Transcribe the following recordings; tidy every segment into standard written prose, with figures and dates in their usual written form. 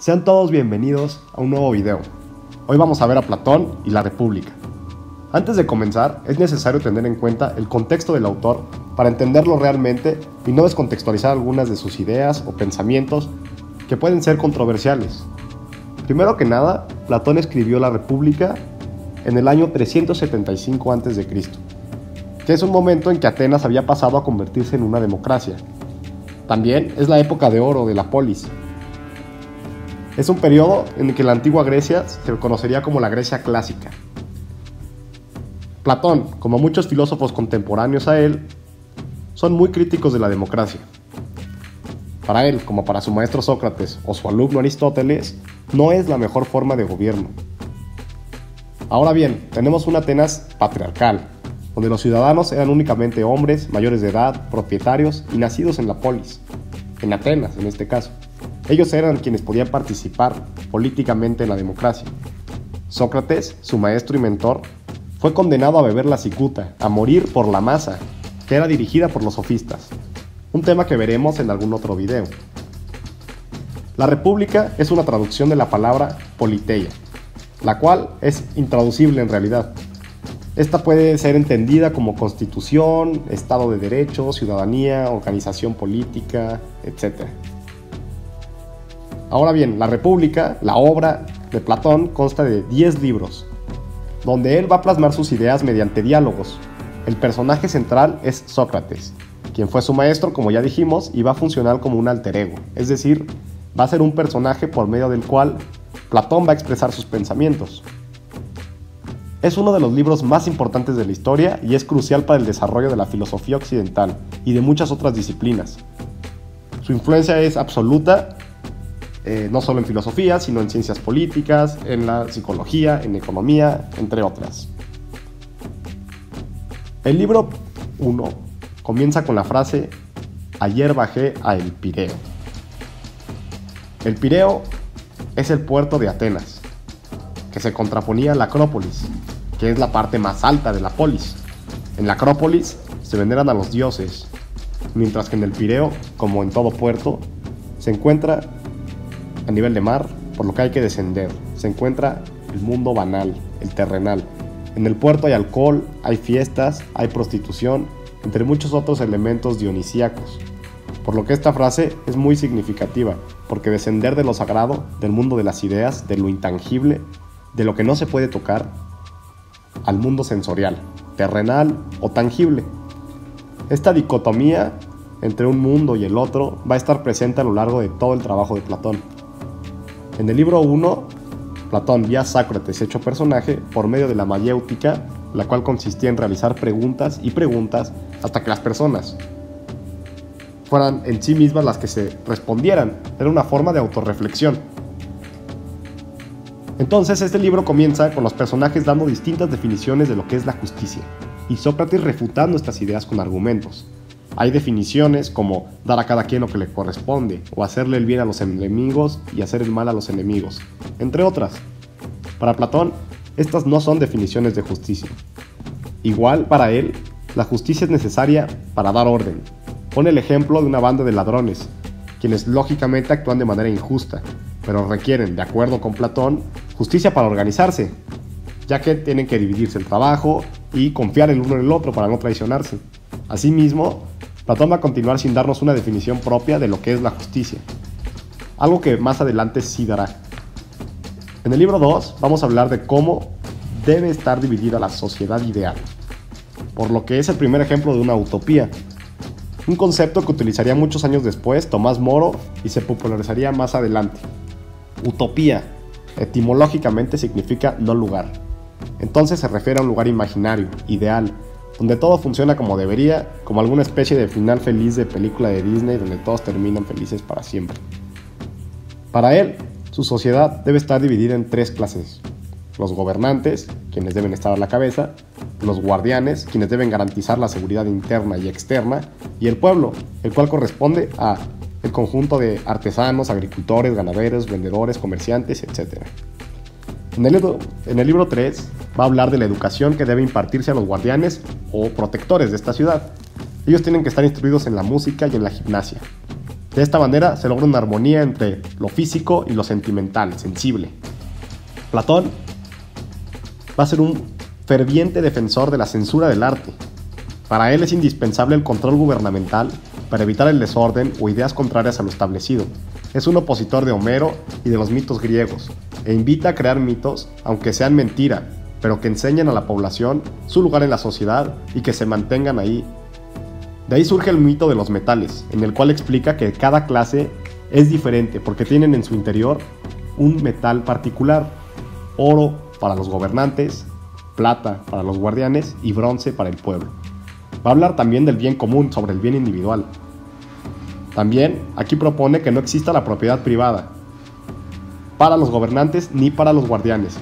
Sean todos bienvenidos a un nuevo video. Hoy vamos a ver a Platón y la República. Antes de comenzar, es necesario tener en cuenta el contexto del autor para entenderlo realmente y no descontextualizar algunas de sus ideas o pensamientos que pueden ser controversiales. Primero que nada, Platón escribió la República en el año 375 a.C., que es un momento en que Atenas había pasado a convertirse en una democracia. También es la época de oro de la polis. Es un periodo en el que la antigua Grecia se conocería como la Grecia clásica. Platón, como muchos filósofos contemporáneos a él, son muy críticos de la democracia. Para él, como para su maestro Sócrates o su alumno Aristóteles, no es la mejor forma de gobierno. Ahora bien, tenemos una Atenas patriarcal, donde los ciudadanos eran únicamente hombres mayores de edad, propietarios y nacidos en la polis, en Atenas en este caso. Ellos eran quienes podían participar políticamente en la democracia. Sócrates, su maestro y mentor, fue condenado a beber la cicuta, a morir por la masa, que era dirigida por los sofistas, un tema que veremos en algún otro video. La República es una traducción de la palabra politeia, la cual es intraducible en realidad. Esta puede ser entendida como constitución, estado de derecho, ciudadanía, organización política, etc. Ahora bien, la República, la obra de Platón, consta de 10 libros, donde él va a plasmar sus ideas mediante diálogos. El personaje central es Sócrates, quien fue su maestro, como ya dijimos, y va a funcionar como un alter ego, es decir, va a ser un personaje por medio del cual Platón va a expresar sus pensamientos. Es uno de los libros más importantes de la historia y es crucial para el desarrollo de la filosofía occidental y de muchas otras disciplinas. Su influencia es absoluta, no solo en filosofía, sino en ciencias políticas, en la psicología, en economía, entre otras. El libro 1 comienza con la frase: ayer bajé a El Pireo. El Pireo es el puerto de Atenas, que se contraponía a la Acrópolis, que es la parte más alta de la polis. En la Acrópolis se veneran a los dioses, mientras que en el Pireo, como en todo puerto, se encuentra a nivel de mar, por lo que hay que descender. Se encuentra el mundo banal, el terrenal. En el puerto hay alcohol, hay fiestas, hay prostitución, entre muchos otros elementos dionisíacos. Por lo que esta frase es muy significativa, porque descender de lo sagrado, del mundo de las ideas, de lo intangible, de lo que no se puede tocar, al mundo sensorial, terrenal o tangible. Esta dicotomía entre un mundo y el otro va a estar presente a lo largo de todo el trabajo de Platón. En el libro 1, Platón vio a Sócrates hecho personaje por medio de la mayéutica, la cual consistía en realizar preguntas y preguntas hasta que las personas fueran en sí mismas las que se respondieran. Era una forma de autorreflexión. Entonces este libro comienza con los personajes dando distintas definiciones de lo que es la justicia, y Sócrates refutando estas ideas con argumentos. Hay definiciones como dar a cada quien lo que le corresponde, o hacerle el bien a los enemigos y hacer el mal a los enemigos, entre otras. Para Platón, estas no son definiciones de justicia. Igual, para él, la justicia es necesaria para dar orden. Pone el ejemplo de una banda de ladrones, quienes lógicamente actúan de manera injusta, pero requieren, de acuerdo con Platón, justicia para organizarse, ya que tienen que dividirse el trabajo y confiar el uno en el otro para no traicionarse. Asimismo, Platón va a continuar sin darnos una definición propia de lo que es la justicia, algo que más adelante sí dará. En el libro 2 vamos a hablar de cómo debe estar dividida la sociedad ideal, por lo que es el primer ejemplo de una utopía, un concepto que utilizaría muchos años después Tomás Moro y se popularizaría más adelante. Utopía, etimológicamente significa no lugar, entonces se refiere a un lugar imaginario, ideal, donde todo funciona como debería, como alguna especie de final feliz de película de Disney donde todos terminan felices para siempre. Para él, su sociedad debe estar dividida en 3 clases: los gobernantes, quienes deben estar a la cabeza; los guardianes, quienes deben garantizar la seguridad interna y externa; y el pueblo, el cual corresponde a el conjunto de artesanos, agricultores, ganaderos, vendedores, comerciantes, etc. En el libro 3 va a hablar de la educación que debe impartirse a los guardianes o protectores de esta ciudad. Ellos tienen que estar instruidos en la música y en la gimnasia. De esta manera se logra una armonía entre lo físico y lo sentimental, sensible. Platón va a ser un ferviente defensor de la censura del arte. Para él es indispensable el control gubernamental para evitar el desorden o ideas contrarias a lo establecido. Es un opositor de Homero y de los mitos griegos, e invita a crear mitos, aunque sean mentira, pero que enseñen a la población su lugar en la sociedad y que se mantengan ahí. De ahí surge el mito de los metales, en el cual explica que cada clase es diferente porque tienen en su interior un metal particular: oro para los gobernantes, plata para los guardianes y bronce para el pueblo. Va a hablar también del bien común sobre el bien individual. También aquí propone que no exista la propiedad privada para los gobernantes ni para los guardianes.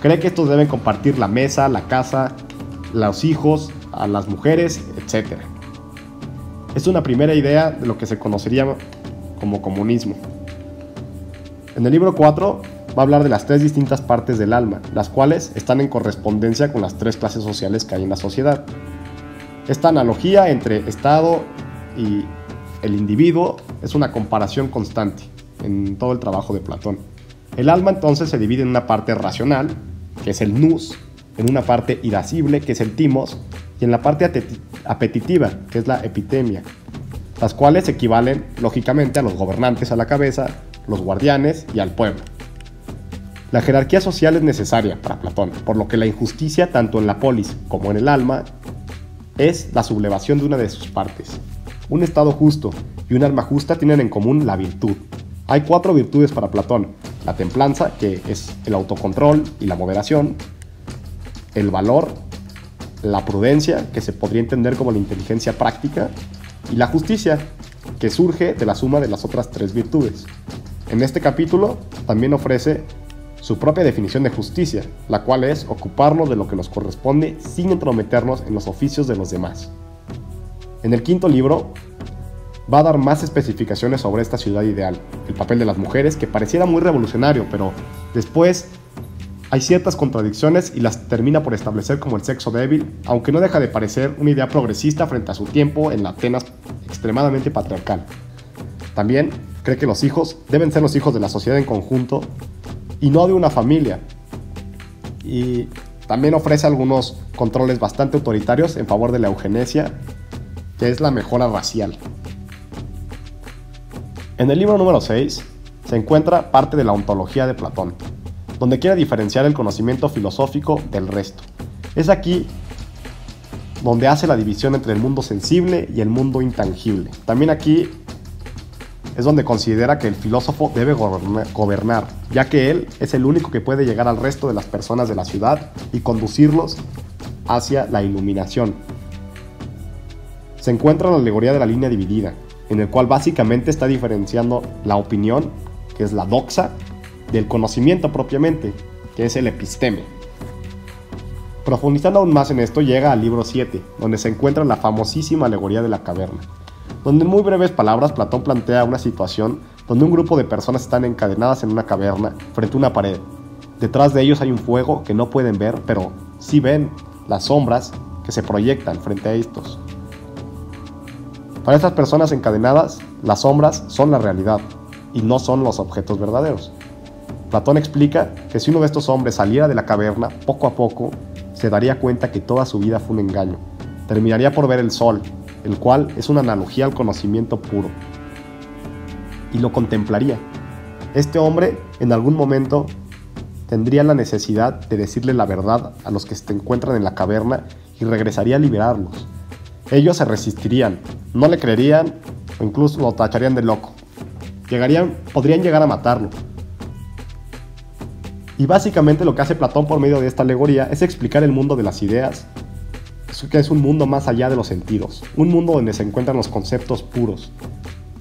Cree que estos deben compartir la mesa, la casa, los hijos, a las mujeres, etc. Es una primera idea de lo que se conocería como comunismo. En el libro 4 va a hablar de las 3 distintas partes del alma, las cuales están en correspondencia con las 3 clases sociales que hay en la sociedad. Esta analogía entre Estado y el individuo es una comparación constante en todo el trabajo de Platón. El alma entonces se divide en una parte racional, que es el nous, en una parte irascible, que es el timos, y en la parte apetitiva, que es la epitemia, las cuales equivalen lógicamente a los gobernantes a la cabeza, los guardianes y al pueblo. La jerarquía social es necesaria para Platón, por lo que la injusticia tanto en la polis como en el alma es la sublevación de una de sus partes. Un estado justo y un alma justa tienen en común la virtud. Hay 4 virtudes para Platón: la templanza, que es el autocontrol y la moderación; el valor, la prudencia, que se podría entender como la inteligencia práctica; y la justicia, que surge de la suma de las otras 3 virtudes. En este capítulo también ofrece su propia definición de justicia, la cual es ocuparnos de lo que nos corresponde sin entrometernos en los oficios de los demás. En el 5º libro va a dar más especificaciones sobre esta ciudad ideal, el papel de las mujeres, que pareciera muy revolucionario, pero después hay ciertas contradicciones y las termina por establecer como el sexo débil, aunque no deja de parecer una idea progresista frente a su tiempo en la Atenas extremadamente patriarcal. También cree que los hijos deben ser los hijos de la sociedad en conjunto y no de una familia. Y también ofrece algunos controles bastante autoritarios en favor de la eugenesia, que es la mejora racial. En el libro número 6 se encuentra parte de la ontología de Platón, donde quiere diferenciar el conocimiento filosófico del resto. Es aquí donde hace la división entre el mundo sensible y el mundo intangible. También aquí es donde considera que el filósofo debe gobernar, ya que él es el único que puede llegar al resto de las personas de la ciudad y conducirlos hacia la iluminación. Se encuentra la alegoría de la línea dividida, en el cual básicamente está diferenciando la opinión, que es la doxa, del conocimiento propiamente, que es el episteme. Profundizando aún más en esto, llega al libro 7, donde se encuentra la famosísima alegoría de la caverna, donde en muy breves palabras Platón plantea una situación donde un grupo de personas están encadenadas en una caverna frente a una pared. Detrás de ellos hay un fuego que no pueden ver, pero sí ven las sombras que se proyectan frente a estos. Para estas personas encadenadas, las sombras son la realidad y no son los objetos verdaderos. Platón explica que si uno de estos hombres saliera de la caverna, poco a poco se daría cuenta que toda su vida fue un engaño. Terminaría por ver el sol, el cual es una analogía al conocimiento puro, y lo contemplaría. Este hombre en algún momento tendría la necesidad de decirle la verdad a los que se encuentran en la caverna y regresaría a liberarlos. Ellos se resistirían, no le creerían o incluso lo tacharían de loco. Podrían llegar a matarlo. Y básicamente lo que hace Platón por medio de esta alegoría es explicar el mundo de las ideas, que es un mundo más allá de los sentidos, un mundo donde se encuentran los conceptos puros,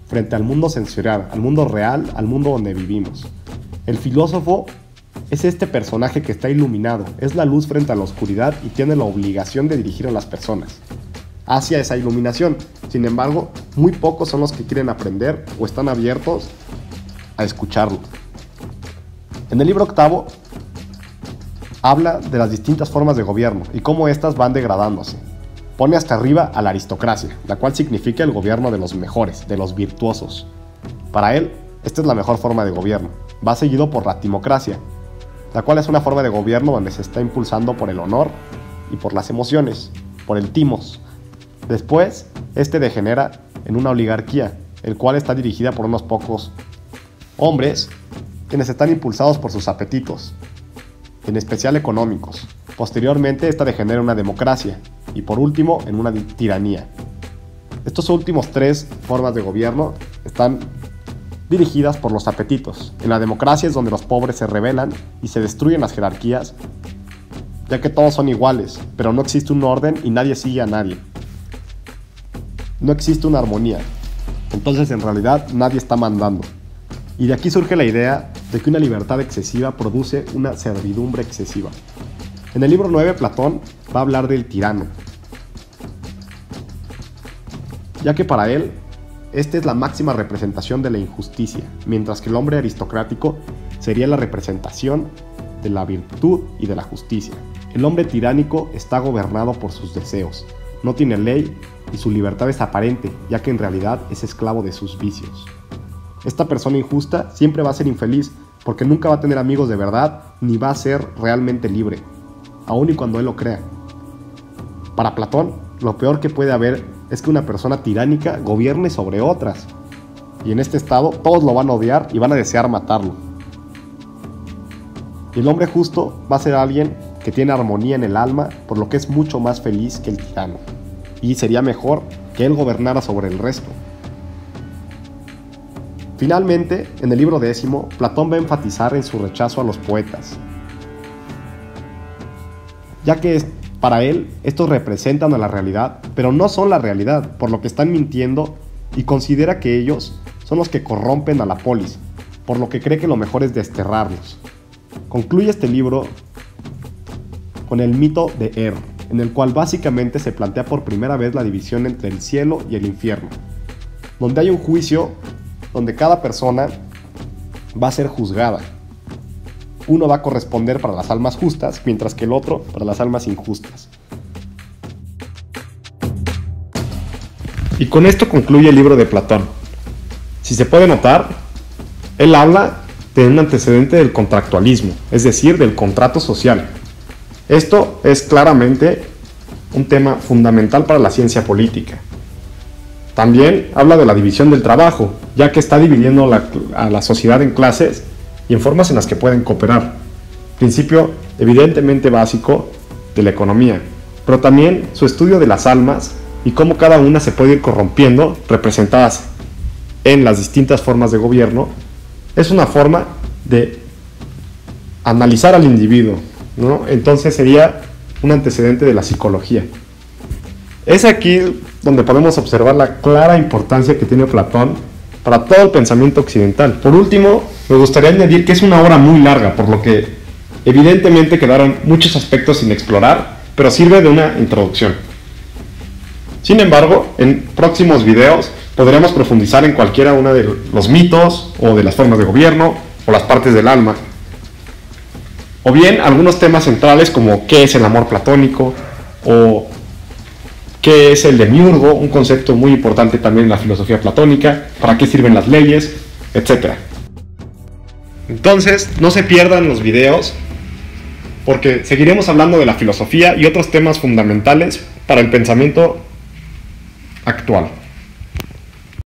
frente al mundo sensorial, al mundo real, al mundo donde vivimos. El filósofo es este personaje que está iluminado, es la luz frente a la oscuridad y tiene la obligación de dirigir a las personas hacia esa iluminación. Sin embargo, muy pocos son los que quieren aprender o están abiertos a escucharlo. En el libro 8 habla de las distintas formas de gobierno y cómo éstas van degradándose. Pone hasta arriba a la aristocracia, la cual significa el gobierno de los mejores, de los virtuosos. Para él, esta es la mejor forma de gobierno. Va seguido por la timocracia, la cual es una forma de gobierno donde se está impulsando por el honor y por las emociones, por el timos. Después, este degenera en una oligarquía, el cual está dirigida por unos pocos hombres quienes están impulsados por sus apetitos, en especial económicos. Posteriormente, esta degenera en una democracia y por último en una tiranía. Estos últimos tres formas de gobierno están dirigidas por los apetitos. En la democracia es donde los pobres se rebelan y se destruyen las jerarquías, ya que todos son iguales, pero no existe un orden y nadie sigue a nadie. No existe una armonía, entonces en realidad nadie está mandando. Y de aquí surge la idea de que una libertad excesiva produce una servidumbre excesiva. En el libro 9, Platón va a hablar del tirano, ya que para él, esta es la máxima representación de la injusticia, mientras que el hombre aristocrático sería la representación de la virtud y de la justicia. El hombre tiránico está gobernado por sus deseos, no tiene ley y su libertad es aparente, ya que en realidad es esclavo de sus vicios. Esta persona injusta siempre va a ser infeliz, porque nunca va a tener amigos de verdad, ni va a ser realmente libre, aun y cuando él lo crea. Para Platón, lo peor que puede haber es que una persona tiránica gobierne sobre otras, y en este estado todos lo van a odiar y van a desear matarlo. Y el hombre justo va a ser alguien que tiene armonía en el alma, por lo que es mucho más feliz que el tirano, y sería mejor que él gobernara sobre el resto. Finalmente, en el libro 10, Platón va a enfatizar en su rechazo a los poetas, ya que para él estos representan a la realidad, pero no son la realidad, por lo que están mintiendo, y considera que ellos son los que corrompen a la polis, por lo que cree que lo mejor es desterrarlos. Concluye este libro con el mito de Er, en el cual básicamente se plantea por primera vez la división entre el cielo y el infierno, donde hay un juicio donde cada persona va a ser juzgada. Uno va a corresponder para las almas justas, mientras que el otro para las almas injustas. Y con esto concluye el libro de Platón. Si se puede notar, él habla de un antecedente del contractualismo, es decir, del contrato social. Esto es claramente un tema fundamental para la ciencia política. También habla de la división del trabajo, ya que está dividiendo a la sociedad en clases y en formas en las que pueden cooperar. Principio evidentemente básico de la economía, pero también su estudio de las almas y cómo cada una se puede ir corrompiendo, representadas en las distintas formas de gobierno, es una forma de analizar al individuo, ¿no? Entonces sería un antecedente de la psicología. Es aquí donde podemos observar la clara importancia que tiene Platón para todo el pensamiento occidental. Por último, me gustaría añadir que es una obra muy larga, por lo que evidentemente quedaron muchos aspectos sin explorar, pero sirve de una introducción. Sin embargo, en próximos videos podremos profundizar en cualquiera una de los mitos, o de las formas de gobierno, o las partes del alma, o bien algunos temas centrales como qué es el amor platónico, o qué es el demiurgo, un concepto muy importante también en la filosofía platónica, para qué sirven las leyes, etc. Entonces, no se pierdan los videos, porque seguiremos hablando de la filosofía y otros temas fundamentales para el pensamiento actual.